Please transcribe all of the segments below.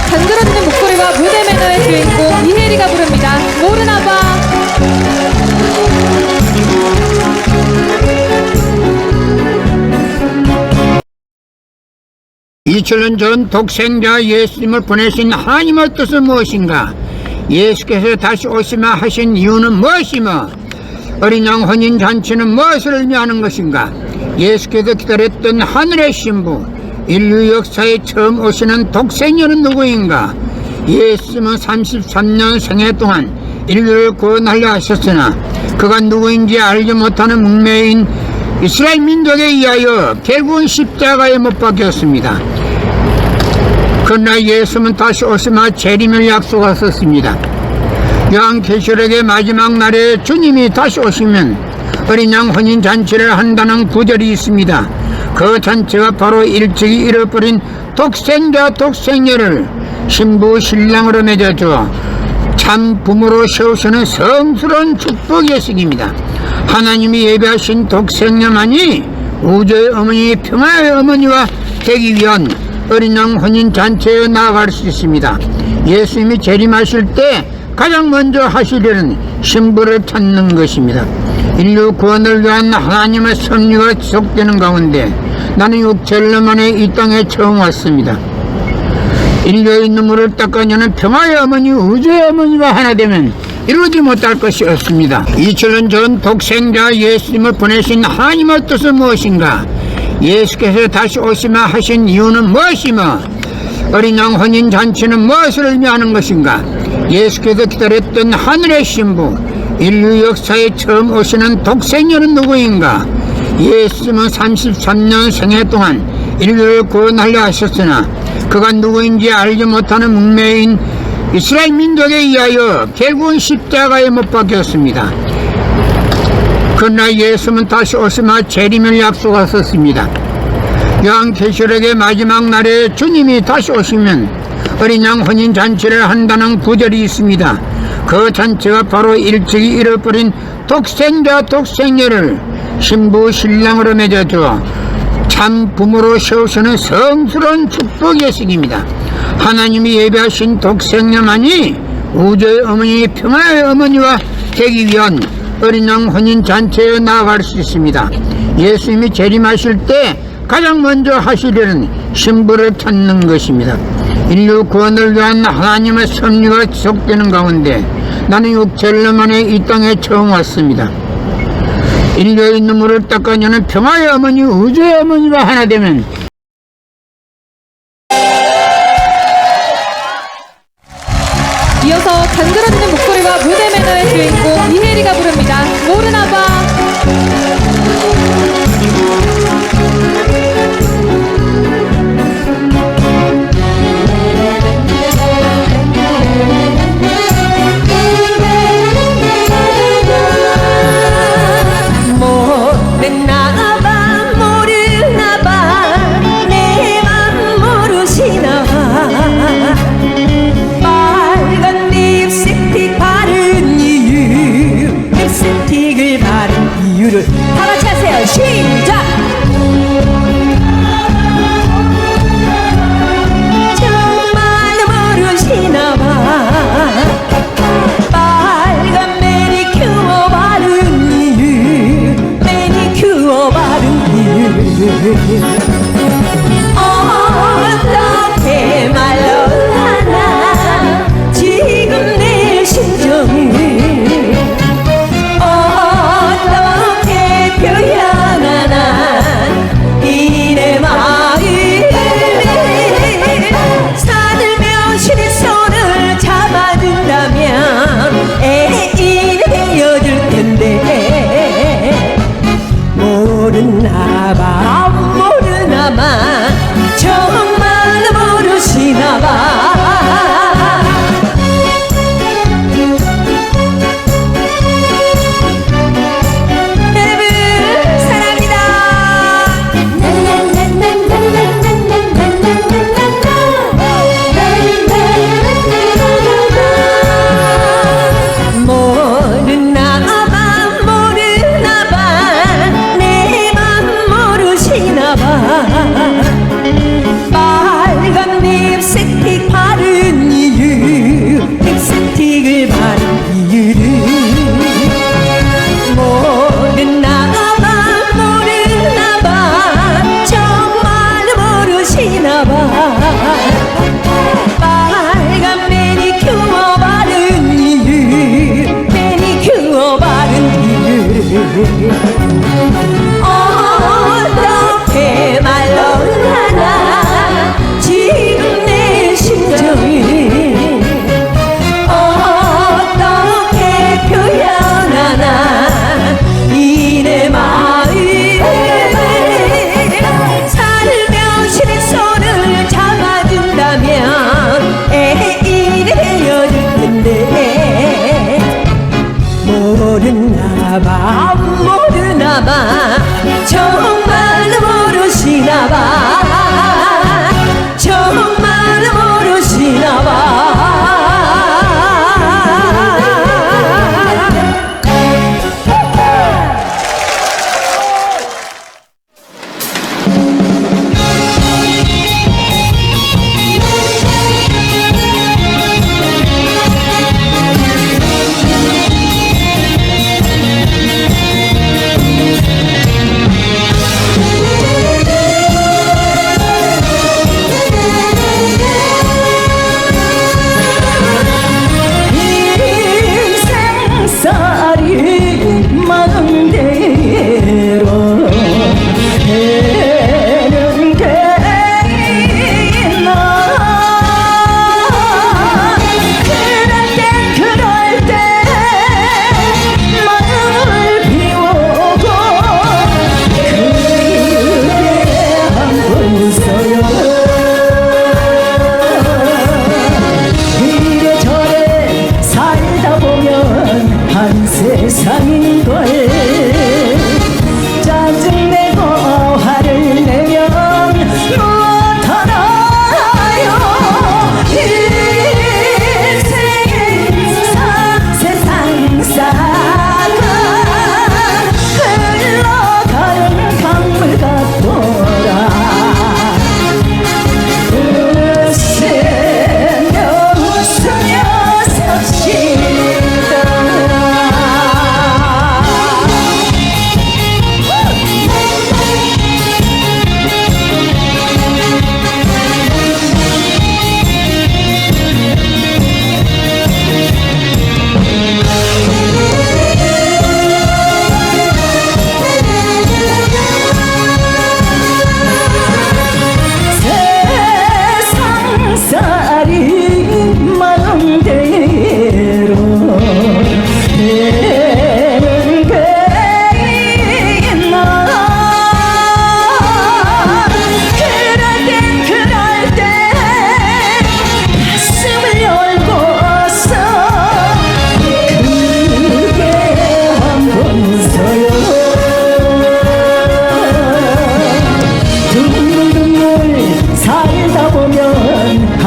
간드러지는 목소리와 무대 매너의 주인공 이혜리가 부릅니다. 모르나봐. 2000년 전 독생자 예수님을 보내신 하나님의 뜻은 무엇인가? 예수께서 다시 오시마 하신 이유는 무엇이며 어린 양 혼인잔치는 무엇을 의미하는 것인가? 예수께서 기다렸던 하늘의 신부, 인류 역사에 처음 오시는 독생녀는 누구인가? 예수님은 33년 생애 동안 인류를 구원하려 하셨으나 그가 누구인지 알지 못하는 문명인 이스라엘 민족에 의하여 결국은 십자가에 못 박혔습니다. 그러나 예수는 다시 오시마 재림을 약속하셨습니다. 요한계시록의 마지막 날에 주님이 다시 오시면 어린 양 혼인잔치를 한다는 구절이 있습니다. 그 잔치가 바로 일찍이 잃어버린 독생자 독생녀를 신부 신랑으로 맺어주어 참 부모로 세우시는 성스러운 축복의 예식입니다. 하나님이 예배하신 독생녀만이 우주의 어머니, 평화의 어머니와 되기 위한 어린 양 혼인잔치에 나아갈 수 있습니다. 예수님이 재림하실 때 가장 먼저 하시려는 신부를 찾는 것입니다. 인류 구원을 위한 하나님의 섭리가 지속되는 가운데 나는 6천년 만에 이 땅에 처음 왔습니다. 인류의 눈물을 닦아내는 평화의 어머니, 우주의 어머니가 하나 되면 이루지 못할 것이 없습니다. 2000년 전 독생자 예수님을 보내신 하나님의 뜻은 무엇인가? 예수께서 다시 오시마 하신 이유는 무엇이며 어린 양 혼인잔치는 무엇을 의미하는 것인가? 예수께서 기다렸던 하늘의 신부, 인류 역사에 처음 오시는 독생녀는 누구인가? 예수님은 33년 생애 동안 인류를 구원하려 하셨으나 그가 누구인지 알지 못하는 문명인 이스라엘 민족에 의하여 결국은 십자가에 못 박혔습니다. 그러나 예수는 다시 오시마 재림을 약속하셨습니다. 요한계시록의 마지막 날에 주님이 다시 오시면 어린 양 혼인잔치를 한다는 구절이 있습니다. 그 잔치가 바로 일찍이 잃어버린 독생자 독생녀를 신부 신랑으로 맺어주어 참 부모로 세우시는 성스러운 축복 예식입니다. 하나님이 예배하신 독생녀만이 우주의 어머니, 평화의 어머니와 되기 위한 어린 양 혼인잔치에 나아갈 수 있습니다. 예수님이 재림하실 때 가장 먼저 하시려는 신부를 찾는 것입니다. 인류 구원을 위한 하나님의 섭리가 지속되는 가운데 나는 6천년 만에 이 땅에 처음 왔습니다. 인류의 눈물을 닦아내는 평화의 어머니, 우주의 어머니가 하나 되면 이어서 간드러지는 목소리와 무대 매너의 주인공 이혜리가 부릅니다. 모르나봐.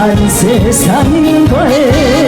한 세상인 거에